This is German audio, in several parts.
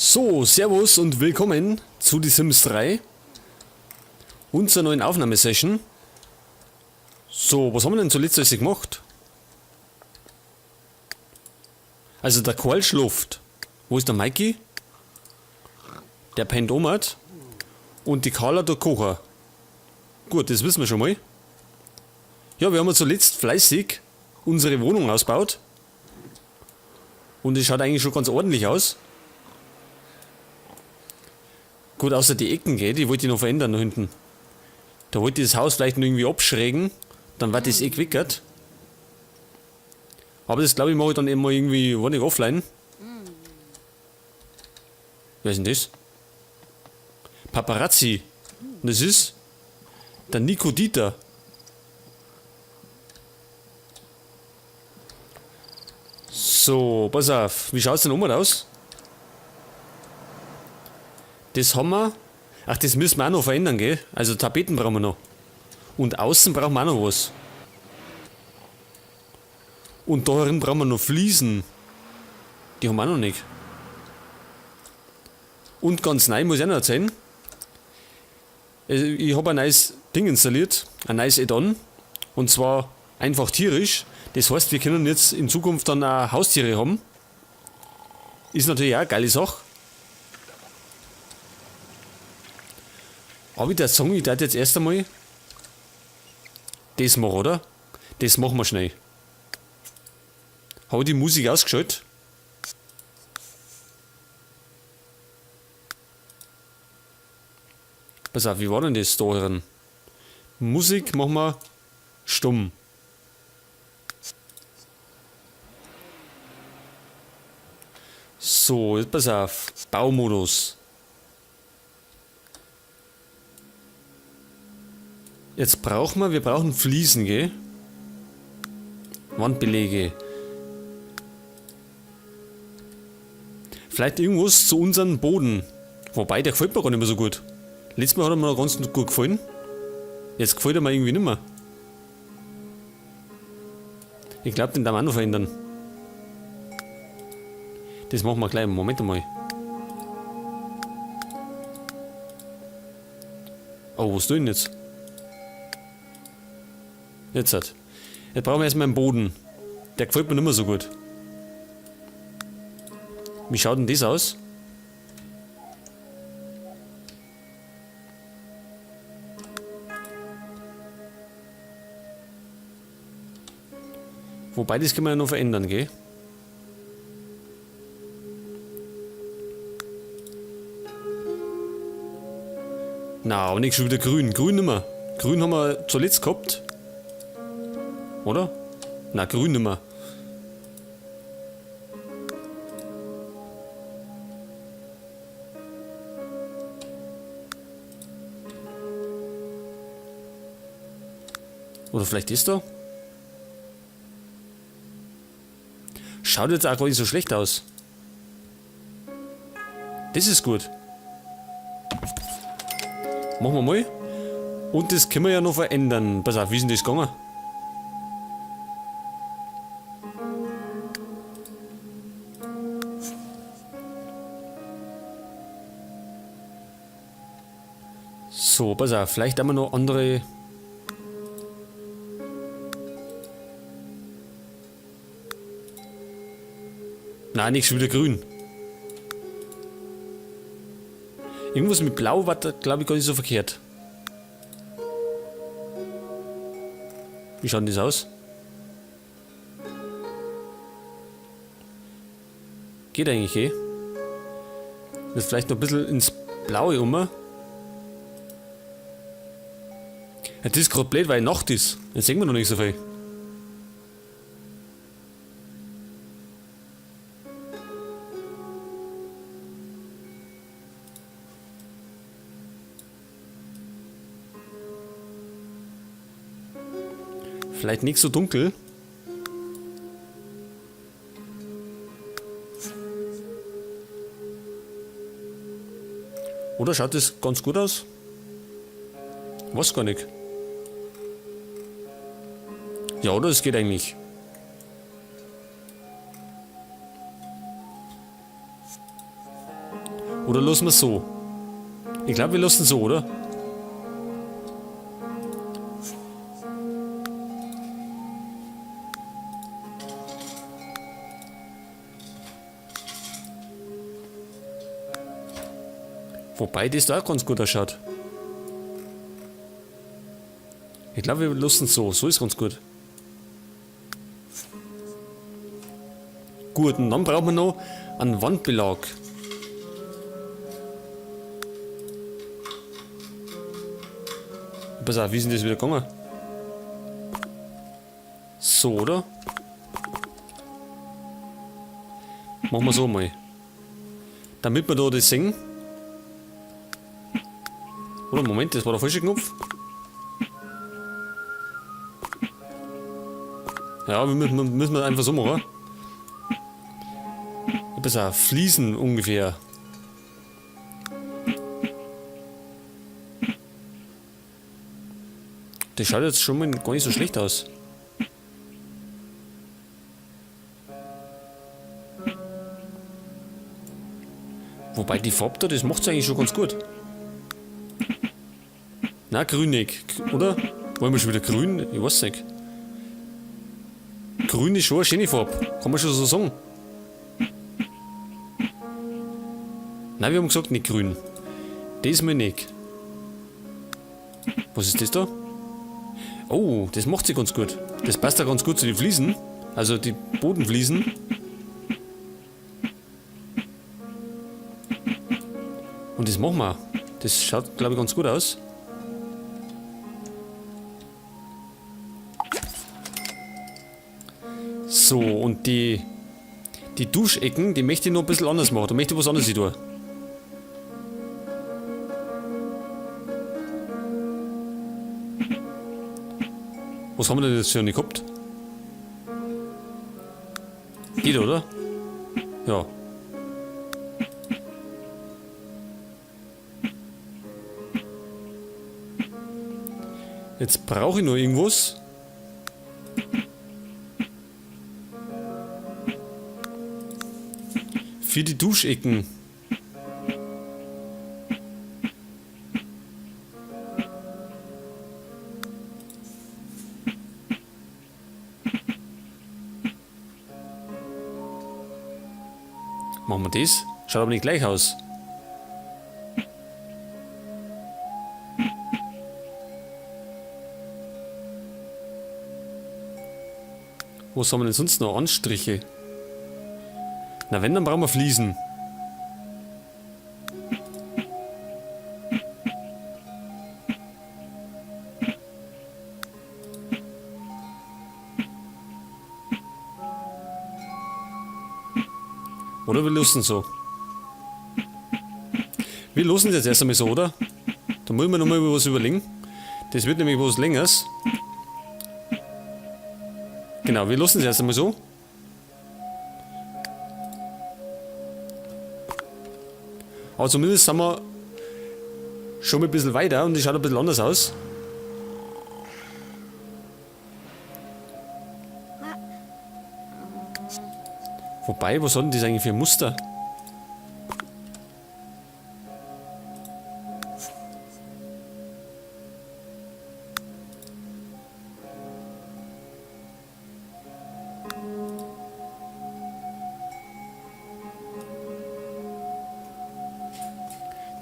So, Servus und willkommen zu Die Sims 3 und zur neuen Aufnahmesession. So, was haben wir denn zuletzt alles gemacht? Also der Karl schläft. Wo ist der Mikey? Der pennt omat. Und die Carla der Kocher. Gut, das wissen wir schon mal. Ja, wir haben ja zuletzt fleißig unsere Wohnung ausgebaut. Und es schaut eigentlich schon ganz ordentlich aus. Gut, außer die Ecken, gell, die wollte ich noch verändern da hinten. Da wollte ich das Haus vielleicht noch irgendwie abschrägen, dann wird das gewickert. Aber das glaube ich mache ich dann eben mal irgendwie, war nicht offline. Wer ist denn das? Paparazzi. Und das ist der Nico Dieter. So, pass auf, wie schaut's denn aus? Das haben wir. Ach, das müssen wir auch noch verändern, gell? Also Tapeten brauchen wir noch. Und außen brauchen wir auch noch was. Und da drin brauchen wir noch Fliesen. Die haben wir auch noch nicht. Und ganz neu muss ich auch noch erzählen. Ich habe ein neues Ding installiert. Ein neues Add-on. Und zwar einfach tierisch. Das heißt, wir können jetzt in Zukunft dann auch Haustiere haben. Ist natürlich auch eine geile Sache. Aber ich würde sagen, ich würde jetzt erst einmal das machen, oder? Das machen wir schnell. Habe ich die Musik ausgeschaltet? Pass auf, wie war denn das da drin? Musik machen wir stumm. So, jetzt pass auf. Baumodus. Jetzt wir brauchen Fliesen, gell? Wandbelege. Vielleicht irgendwas zu unserem Boden. Wobei, der gefällt mir gar nicht mehr so gut. Letztes Mal hat er mir ganz gut gefallen. Jetzt gefällt er mir irgendwie nicht mehr. Ich glaube, den darf man auch noch verändern. Das machen wir gleich. Moment einmal. Oh, was tue ich denn jetzt? Jetzt brauchen wir erstmal einen Boden. Der gefällt mir nicht mehr so gut. Wie schaut denn das aus? Wobei, das kann man ja noch verändern, gell? Na, aber nicht schon wieder grün. Grün nicht mehr. Grün haben wir zuletzt gehabt. Oder? Na, grün nicht mehr. Oder vielleicht ist da? Schaut jetzt auch gar nicht so schlecht aus. Das ist gut. Machen wir mal. Und das können wir ja noch verändern. Pass auf, wie ist denn das gegangen? So, pass auf, vielleicht haben wir noch andere. Nein, nicht schon wieder grün. Irgendwas mit Blau war da, glaube ich, gar nicht so verkehrt. Wie schaut denn das aus? Geht eigentlich eh. Das vielleicht noch ein bisschen ins Blaue um. Ja, das ist gerade blöd, weil Nacht ist. Jetzt sehen wir noch nicht so viel. Vielleicht nicht so dunkel. Oder schaut das ganz gut aus? Was gar nicht. Ja, oder? Es geht eigentlich. Oder lassen wir es so? Ich glaube, wir lassen es so, oder? Wobei das da auch ganz gut ausschaut. Ich glaube, wir lassen es so. So ist ganz gut. Gut, und dann brauchen wir noch einen Wandbelag. Pass auf, wie ist denn das wieder gegangen? So, oder? Machen wir so mal. Damit wir da das sehen. Oder Moment, das war der falsche Knopf. Ja, müssen wir einfach so machen. Pass auf, Fliesen ungefähr. Das schaut jetzt schon mal gar nicht so schlecht aus. Wobei die Farbe da, das macht es eigentlich schon ganz gut. Na, grünig, oder? Wollen wir schon wieder grün? Ich weiß nicht. Grün ist schon eine schöne Farbe, kann man schon so sagen. Nein, wir haben gesagt nicht grün. Das mal nicht. Was ist das da? Oh, das macht sie ganz gut. Das passt ja ganz gut zu den Fliesen. Also die Bodenfliesen. Und das machen wir. Das schaut, glaube ich, ganz gut aus. So, und die Duschecken, die möchte ich noch ein bisschen anders machen. Da möchte ich was anderes tun. Was haben wir denn jetzt schon nicht gehabt? Geht, oder? Ja. Jetzt brauche ich noch irgendwas. Für die Duschecken. Machen wir das? Schaut aber nicht gleich aus. Was haben wir denn sonst noch? Anstriche. Na wenn, dann brauchen wir Fliesen. Oder wir lassen so. Wir lassen es jetzt erst einmal so, oder? Da muss ich mir nochmal über was überlegen. Das wird nämlich was Längeres. Genau, wir lassen es erst einmal so. Aber zumindest sind wir schon mal ein bisschen weiter und die schaut ein bisschen anders aus. Wobei, was hat denn das eigentlich für ein Muster?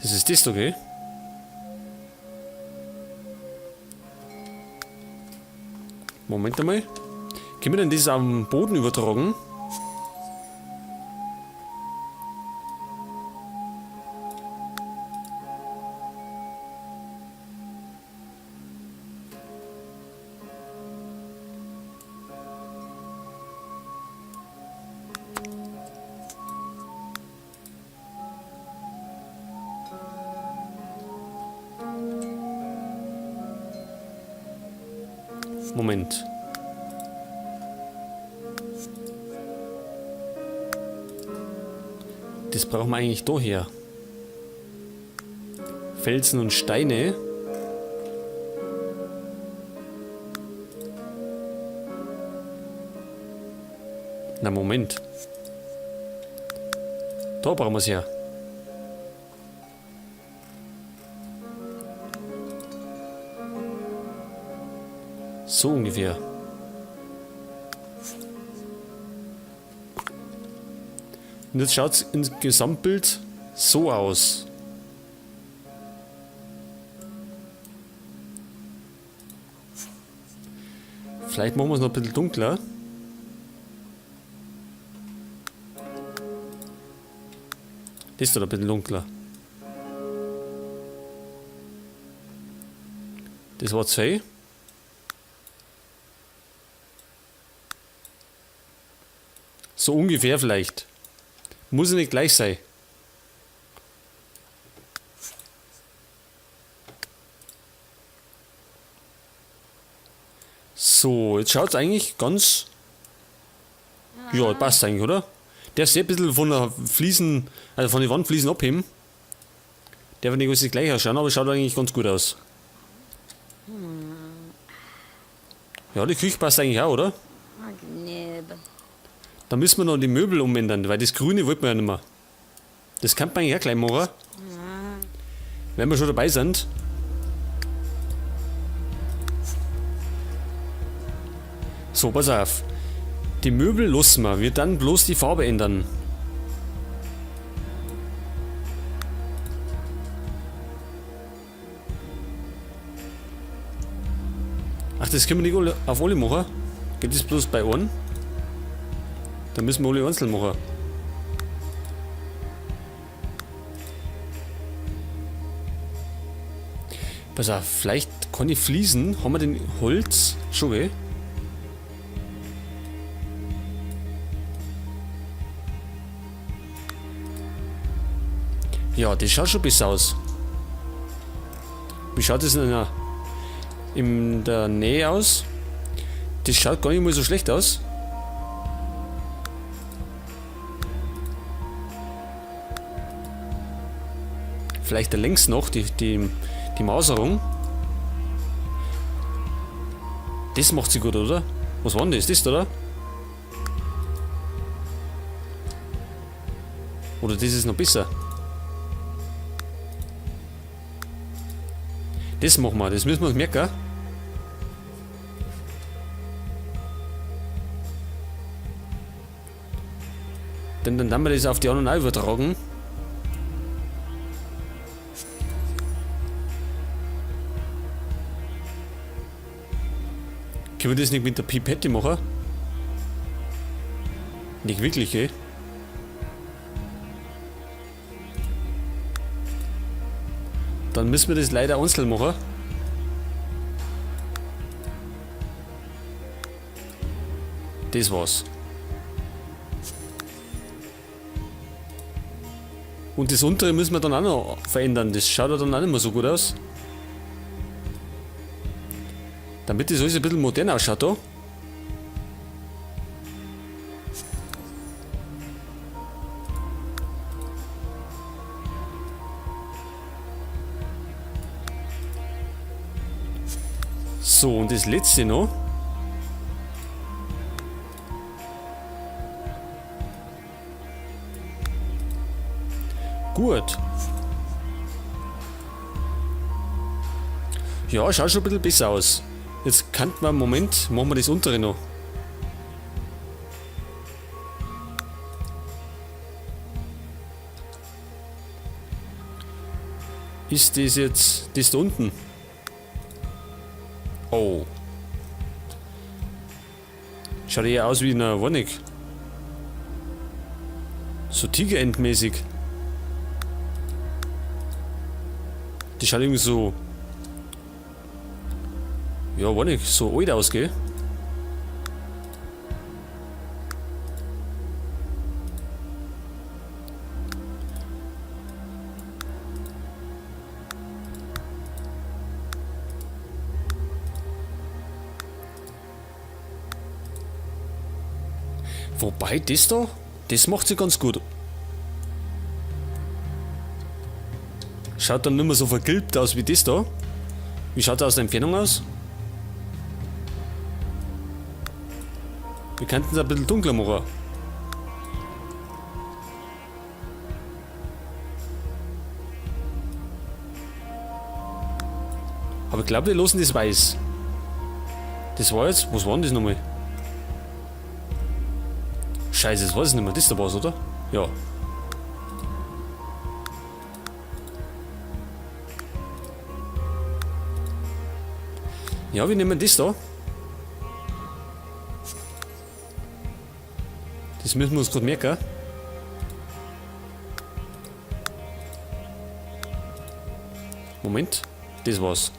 Das ist das, okay? Moment einmal. Können wir denn das am Boden übertragen? Moment. Das brauchen wir eigentlich daher. Felsen und Steine. Na Moment. Da brauchen wir es her. So ungefähr. Und jetzt schaut es im Gesamtbild so aus. Vielleicht machen wir es noch ein bisschen dunkler. Das ist doch ein bisschen dunkler. Das war 2. So ungefähr vielleicht. Muss ja nicht gleich sein. So, jetzt schaut es eigentlich ganz... Ja, passt eigentlich, oder? Der ist sehr ein bisschen von der Fliesen, also von den Wandfliesen abheben. Der wird nicht alles gleich ausschauen, aber schaut eigentlich ganz gut aus. Ja, die Küche passt eigentlich auch, oder? Dann müssen wir noch die Möbel umändern, weil das Grüne wollten wir ja nicht mehr. Das kann man eigentlich auch gleich machen. Wenn wir schon dabei sind. So, pass auf. Die Möbel lassen wir dann bloß die Farbe ändern. Ach, das können wir nicht auf alle machen. Geht das bloß bei einem? Dann müssen wir alle einzeln machen. Pass auf, vielleicht kann ich Fliesen. Haben wir den Holz? Schon, gell? Ja, das schaut schon besser aus. Wie schaut das in der Nähe aus? Das schaut gar nicht mal so schlecht aus. Vielleicht da längs noch die Maserung. Das macht sie gut, oder? Was war denn das? Das, oder? Oder das ist noch besser? Das machen wir, das müssen wir uns merken. Denn dann wir das auf die anderen auch übertragen. Können wir das nicht mit der Pipette machen? Nicht wirklich, ey. Dann müssen wir das leider einzeln machen. Das war's. Und das untere müssen wir dann auch noch verändern. Das schaut ja dann auch nicht mehr so gut aus. Damit das alles ein bisschen modern ausschaut da. So, und das letzte noch. Gut. Ja, schaut schon ein bisschen besser aus. Jetzt kann man, Moment, machen wir das untere noch. Ist das jetzt das da unten? Oh. Schaut eher aus wie eine Wohnung. So Tigerentmäßig. Die schaut irgendwie so... Ja, Wohnung, so alt aus, gell? Wobei, das da, das macht sie ganz gut. Schaut dann nicht mehr so vergilbt aus wie das da. Wie schaut das aus der Entfernung aus? Wir könnten es ein bisschen dunkler machen. Aber ich glaube, wir lassen das weiß. Das war jetzt, was war denn das nochmal? Scheiße, das weiß ich nicht mehr. Das ist da was, oder? Ja. Ja, wie nehmen wir das da? Das müssen wir uns gerade merken. Moment, das war's.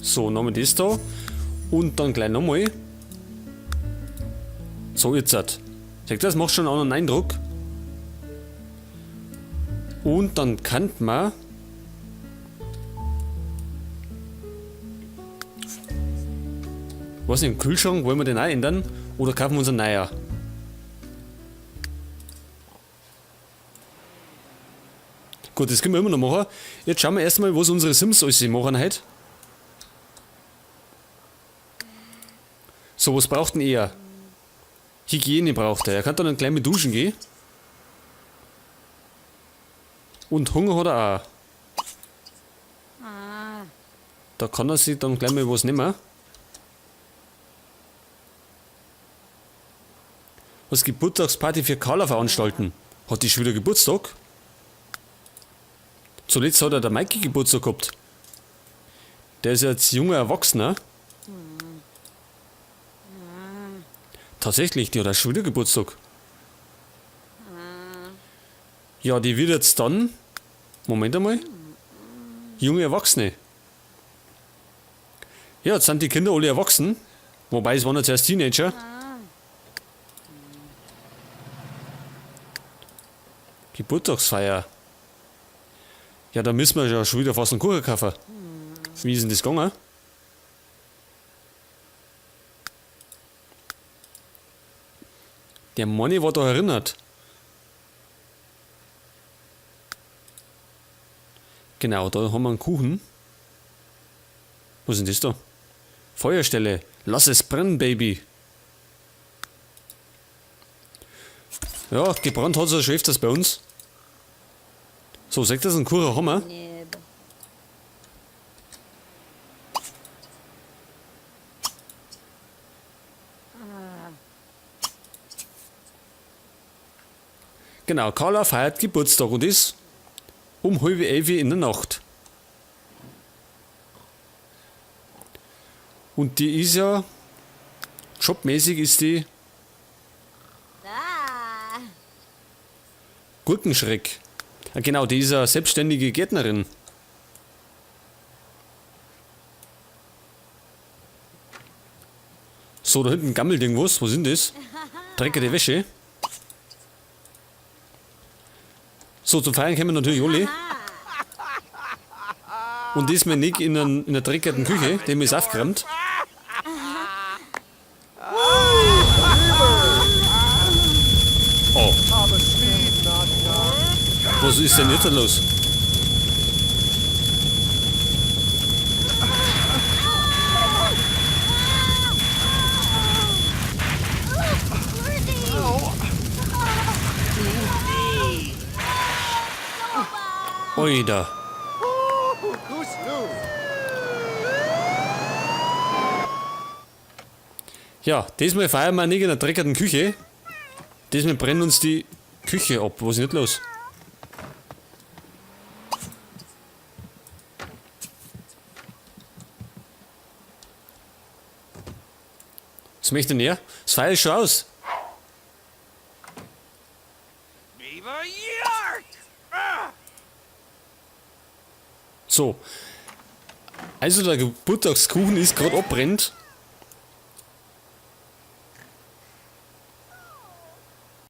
So, nehmen wir das da. Und dann gleich nochmal. So, jetzt hat. Seht ihr, das macht schon einen anderen Eindruck. Und dann kann man. Was im Kühlschrank, wollen wir den auch ändern? Oder kaufen wir uns einen neuen? Gut, das können wir immer noch machen. Jetzt schauen wir erstmal, was unsere Sims alles machen heute. So, was braucht denn er? Hygiene braucht er. Er kann dann gleich mit duschen gehen. Und Hunger hat er auch. Da kann er sich dann gleich mal was nehmen. Was Geburtstagsparty für Carla veranstalten? Hat die schon wieder Geburtstag? Zuletzt hat er der Mikey Geburtstag gehabt. Der ist jetzt junger Erwachsener. Tatsächlich, die hat auch schon wieder Geburtstag. Ja, die wird jetzt dann. Moment einmal. Junge Erwachsene. Ja, jetzt sind die Kinder alle erwachsen. Wobei es waren jetzt erst Teenager. Geburtstagsfeier. Ja, da müssen wir ja schon wieder fast einen Kuchen kaufen. Wie ist denn das gegangen? Der Manni war da erinnert. Genau, da haben wir einen Kuchen. Was ist denn das da? Feuerstelle. Lass es brennen, Baby. Ja, gebrannt hat es ja schon öfters bei uns. So, sagt das ein Kuchen haben wir? Genau, Carla feiert Geburtstag und ist um 10:30 in der Nacht. Und die ist ja, jobmäßig ist die Gurkenschreck. Ja, genau, die ist eine selbstständige Gärtnerin. So, da hinten gammelt irgendwas. Was ist denn das? Dreckige Wäsche. So, zum Feiern kommen natürlich alle. Und diesmal nicht in einer dreckigen Küche, dem ist aufgeräumt. Oh. Was ist denn jetzt los? Oida. Ja, diesmal feiern wir nicht in einer dreckigen Küche. Diesmal brennen uns die Küche ab. Was ist nicht los? Was möchte denn er? Das Feuer ist schon aus. So. Also der Geburtstagskuchen ist gerade abbrennt.